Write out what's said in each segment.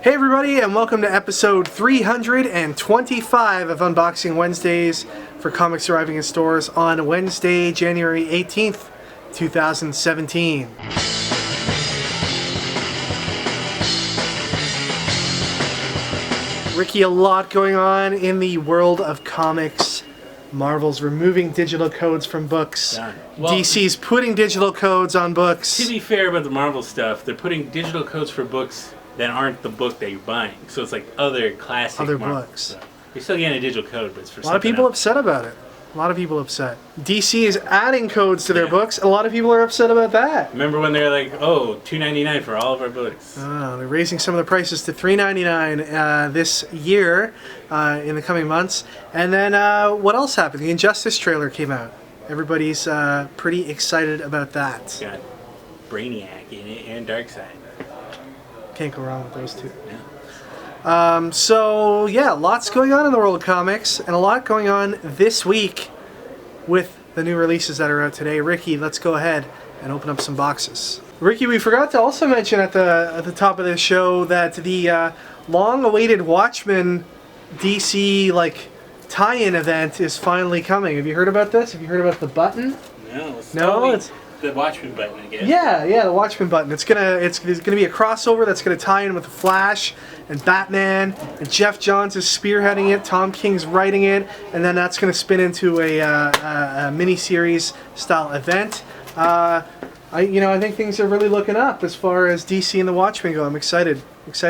Hey everybody, and welcome to episode 325 of Unboxing Wednesdays for comics arriving in stores on Wednesday, January 18th, 2017. Ricky, a lot going on in the world of comics. Marvel's removing digital codes from books. Well, DC's putting digital codes on books. To be fair about the Marvel stuff, they're putting digital codes for books that aren't the book that you're buying. So it's like other classic Marvel books. Stuff. You're still getting a digital code, but it's for a lot of people upset about it. A lot of people upset. DC is adding codes to their books. A lot of people are upset about that. Remember when they're like, oh, $2.99 for all of our books? They're raising some of the prices to $3.99 this year in the coming months. And then what else happened? The Injustice trailer came out. Everybody's pretty excited about that. It's got Brainiac in it and Darkseid. Can't go wrong with those two. Yeah. So yeah, lots going on in the world of comics, and a lot going on this week with the new releases that are out today. Ricky, let's go ahead and open up some boxes. Ricky, we forgot to also mention at the top of the show that the long-awaited Watchmen DC tie-in event is finally coming. Have you heard about this? Have you heard about the button? No, it's the Watchmen button, I guess. Yeah, the Watchmen button. It's gonna be a crossover that's gonna tie in with the Flash and Batman, and Jeff Johns is spearheading it. Tom King's writing it, and then that's gonna spin into a mini-series style event. I think things are really looking up as far as DC and the Watchmen go. I'm excited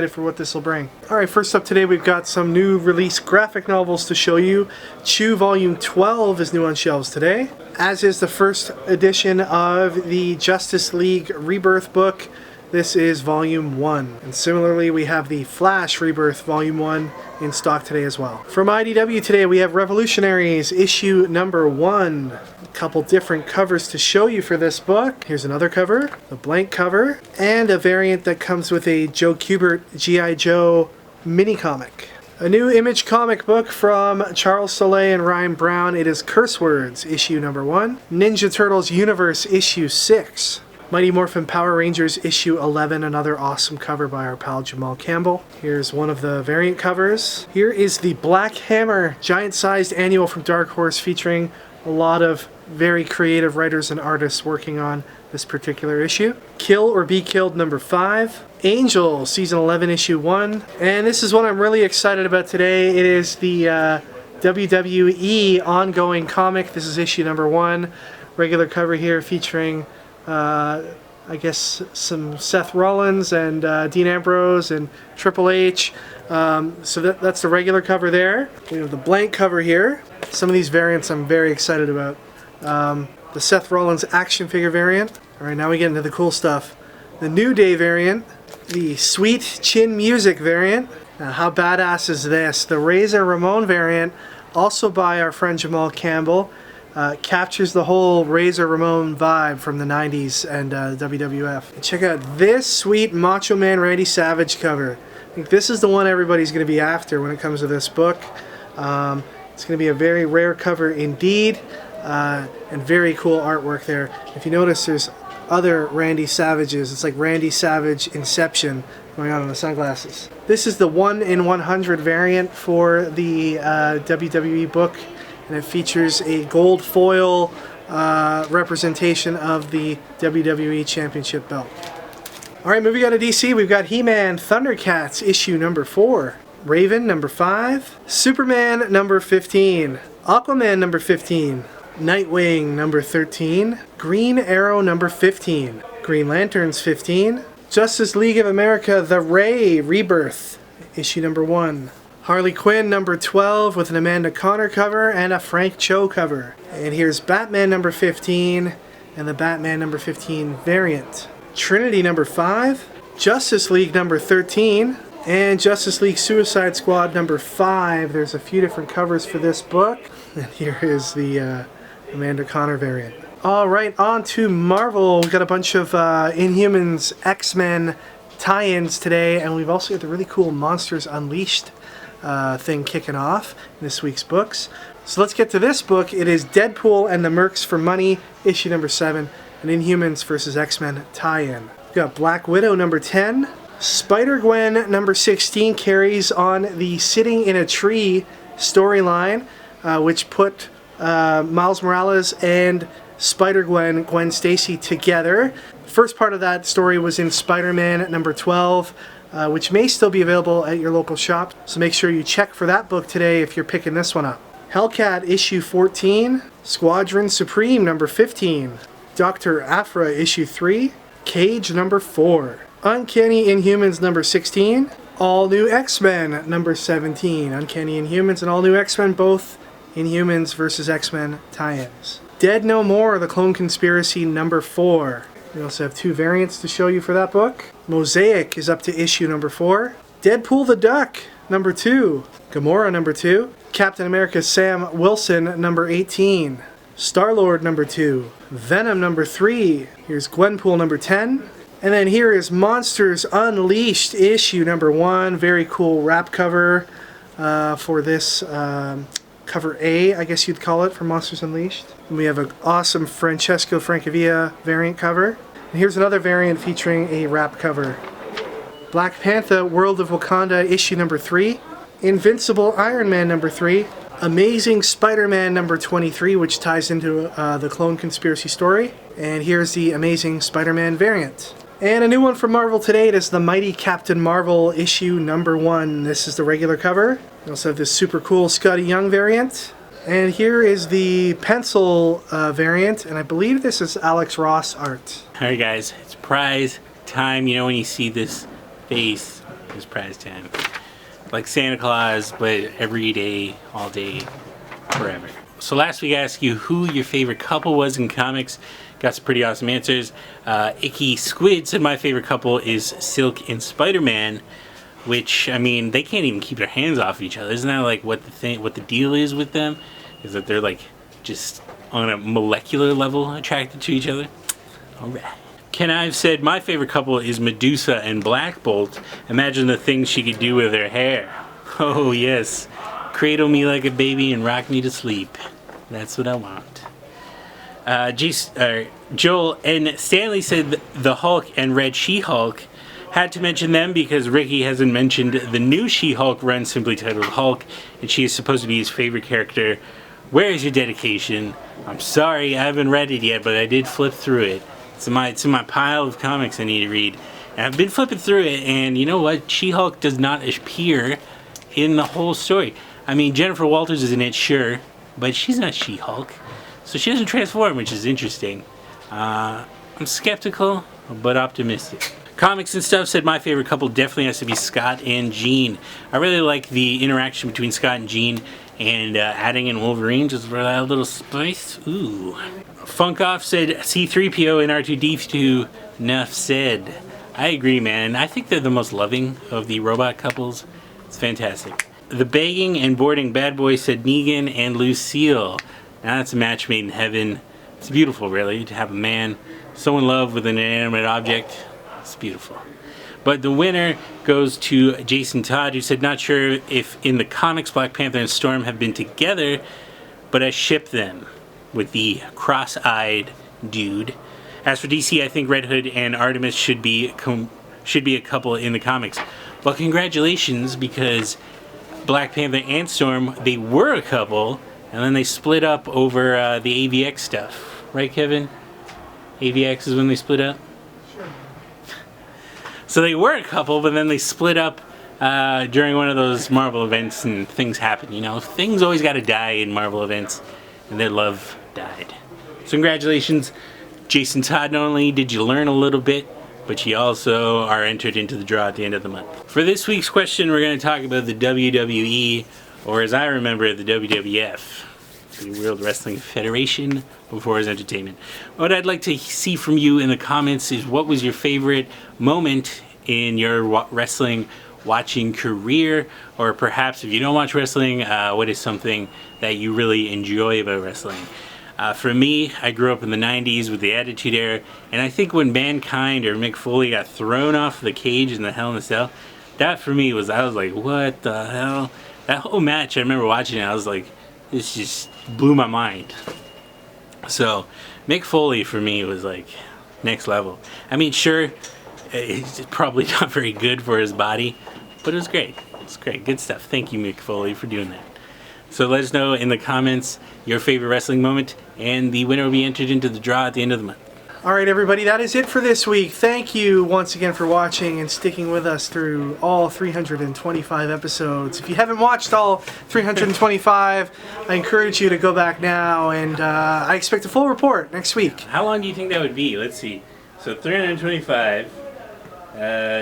for what this will bring. All right, first up today we've got some new release graphic novels to show you. Chew Volume 12 is new on shelves today, as is the first edition of the Justice League Rebirth book. This is Volume 1. And similarly, we have the Flash Rebirth Volume 1 in stock today as well. From IDW today, we have Revolutionaries issue number 1. A couple different covers to show you for this book. Here's another cover, a blank cover, and a variant that comes with a Joe Kubert G.I. Joe mini comic. A new Image comic book from Charles Soule and Ryan Brown. It is Curse Words, issue number 1. Ninja Turtles Universe, issue 6. Mighty Morphin Power Rangers, issue 11. Another awesome cover by our pal Jamal Campbell. Here's one of the variant covers. Here is the Black Hammer giant-sized annual from Dark Horse, featuring a lot of very creative writers and artists working on this particular issue. Kill or Be Killed number 5. Angel, season 11, issue 1. And this is one I'm really excited about today. It is the WWE ongoing comic. This is issue number 1. Regular cover here featuring I guess some Seth Rollins and Dean Ambrose and Triple H. So that's the regular cover there. We have the blank cover here. Some of these variants I'm very excited about. The Seth Rollins action figure variant. Alright, now we get into the cool stuff. The New Day variant. The Sweet Chin Music variant. Now, how badass is this? The Razor Ramon variant, also by our friend Jamal Campbell. Captures the whole Razor Ramon vibe from the 90s and WWF. Check out this sweet Macho Man Randy Savage cover. I think this is the one everybody's going to be after when it comes to this book. It's going to be a very rare cover indeed, and very cool artwork there. If you notice, there's other Randy Savages. It's like Randy Savage Inception going on in the sunglasses. This is the 1 in 100 variant for the WWE book, and it features a gold foil representation of the WWE Championship belt. Alright, moving on to DC, we've got He-Man Thundercats issue number 4. Raven number 5. Superman number 15. Aquaman number 15. Nightwing number 13. Green Arrow number 15. Green Lanterns 15. Justice League of America The Ray Rebirth issue number 1. Harley Quinn number 12 with an Amanda Conner cover and a Frank Cho cover. And here's Batman number 15 and the Batman number 15 variant. Trinity number 5, Justice League number 13, and Justice League Suicide Squad number 5. There's a few different covers for this book. And here is the Amanda Conner variant. Alright, on to Marvel. We've got a bunch of Inhumans X-Men tie-ins today, and we've also got the really cool Monsters Unleashed thing kicking off in this week's books. So let's get to this book. It is Deadpool and the Mercs for Money, issue number 7, an Inhumans vs. X-Men tie-in. We've got Black Widow number 10, Spider-Gwen number 16 carries on the Sitting in a Tree storyline, which put Miles Morales and Spider-Gwen, Gwen Stacy, together. First part of that story was in Spider-Man number 12, which may still be available at your local shop, so make sure you check for that book today if you're picking this one up. Hellcat issue 14, Squadron Supreme number 15, Dr. Aphra issue 3, Cage number 4, Uncanny Inhumans number 16, All New X-Men number 17, Uncanny Inhumans and All New X-Men, both Inhumans versus X-Men tie-ins. Dead No More, The Clone Conspiracy number 4. We also have 2 variants to show you for that book. Mosaic is up to issue number 4. Deadpool the Duck number 2. Gamora number 2. Captain America Sam Wilson number 18. Star-Lord number 2. Venom number 3. Here's Gwenpool number 10. And then here is Monsters Unleashed issue number 1. Very cool wrap cover for this cover A, I guess you'd call it, for Monsters Unleashed. And we have an awesome Francesco Francavilla variant cover. And here's another variant featuring a wrap cover. Black Panther World of Wakanda issue number 3. Invincible Iron Man number 3. Amazing Spider-Man number 23, which ties into the Clone Conspiracy story. And here's the Amazing Spider-Man variant. And a new one from Marvel today, it is the Mighty Captain Marvel issue number 1. This is the regular cover. We also have this super cool Scotty Young variant. And here is the pencil variant, and I believe this is Alex Ross art. Alright guys, it's prize time. You know when you see this face, it's prize time. Like Santa Claus, but every day, all day, forever. So last week I asked you who your favorite couple was in comics. Got some pretty awesome answers. Icky Squid said my favorite couple is Silk and Spider-Man, which, I mean, they can't even keep their hands off each other. Isn't that like what the deal is with them? Is that they're like just on a molecular level attracted to each other? Alright. Ken Ives said my favorite couple is Medusa and Black Bolt. Imagine the things she could do with her hair. Oh yes. Cradle me like a baby and rock me to sleep. That's what I want. Joel and Stanley said the Hulk and Red She-Hulk. Had to mention them because Ricky hasn't mentioned the new She-Hulk run, simply titled Hulk, and she is supposed to be his favorite character. Where is your dedication? I'm sorry, I haven't read it yet, but I did flip through it. It's in my pile of comics I need to read. And I've been flipping through it, and you know what? She-Hulk does not appear in the whole story. I mean, Jennifer Walters is in it, sure, but she's not She-Hulk. So she doesn't transform, which is interesting. I'm skeptical, but optimistic. Comics and Stuff said my favorite couple definitely has to be Scott and Jean. I really like the interaction between Scott and Jean, and adding in Wolverine just for that little spice. Ooh. Funkoff said C-3PO and R2-D2, enough said. I agree, man. I think they're the most loving of the robot couples. It's fantastic. The Begging and Boarding Bad Boy said Negan and Lucille. Now that's a match made in heaven. It's beautiful, really, to have a man so in love with an inanimate object. It's beautiful. But the winner goes to Jason Todd, who said, not sure if in the comics Black Panther and Storm have been together, but I ship them with the cross-eyed dude. As for DC, I think Red Hood and Artemis should be a couple in the comics. Well, congratulations, because Black Panther and Storm, they were a couple, and then they split up over the AVX stuff. Right, Kevin? AVX is when they split up? Sure. So they were a couple, but then they split up during one of those Marvel events, and things happen, you know? Things always gotta die in Marvel events, and their love died. So congratulations, Jason Todd. Not only did you learn a little bit, but you also are entered into the draw at the end of the month. For this week's question, we're going to talk about the WWE, or as I remember it, the WWF, the World Wrestling Federation, before his entertainment. What I'd like to see from you in the comments is, what was your favorite moment in your wrestling watching career? Or perhaps if you don't watch wrestling, what is something that you really enjoy about wrestling? For me, I grew up in the 90s with the Attitude Era, and I think when Mankind or Mick Foley got thrown off the cage in the Hell in a Cell, that for me was, I was like, what the hell? That whole match, I remember watching it, I was like, this just blew my mind. So, Mick Foley for me was like next level. I mean, sure, It's probably not very good for his body, but it was great. It's great. Good stuff. Thank you, Mick Foley, for doing that. So let us know in the comments your favorite wrestling moment, and the winner will be entered into the draw at the end of the month. All right, everybody, that is it for this week. Thank you once again for watching and sticking with us through all 325 episodes. If you haven't watched all 325, I encourage you to go back now, and I expect a full report next week. How long do you think that would be? Let's see. So 325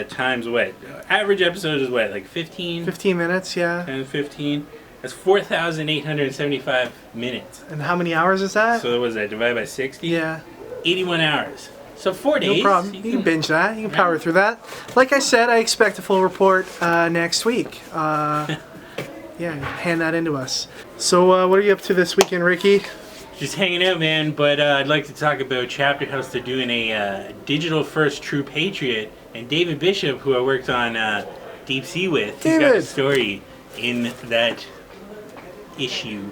times what? Average episode is what, like 15? 15 minutes, yeah. 10, 15. That's 4,875 minutes. And how many hours is that? So what was that, divided by 60? Yeah. 81 hours. So 4 days. No problem. You can binge that. You can power through that. Like I said, I expect a full report next week. Yeah, hand that into us. So what are you up to this weekend, Ricky? Just hanging out, man. But I'd like to talk about Chapter House. They're doing a Digital First True Patriot. And David Bishop, who I worked on Deep Sea with, he's got a story in that issue.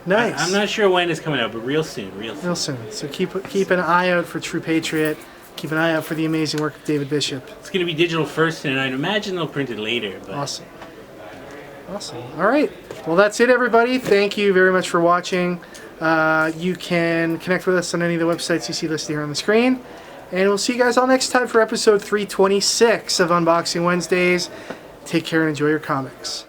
Nice. I'm not sure when it's coming out, but real soon, real soon. So keep an eye out for True Patriot. Keep an eye out for the amazing work of David Bishop. It's going to be digital first, and I'd imagine they'll print it later. But. Awesome. All right. Well, that's it, everybody. Thank you very much for watching. You can connect with us on any of the websites you see listed here on the screen. And we'll see you guys all next time for episode 326 of Unboxing Wednesdays. Take care and enjoy your comics.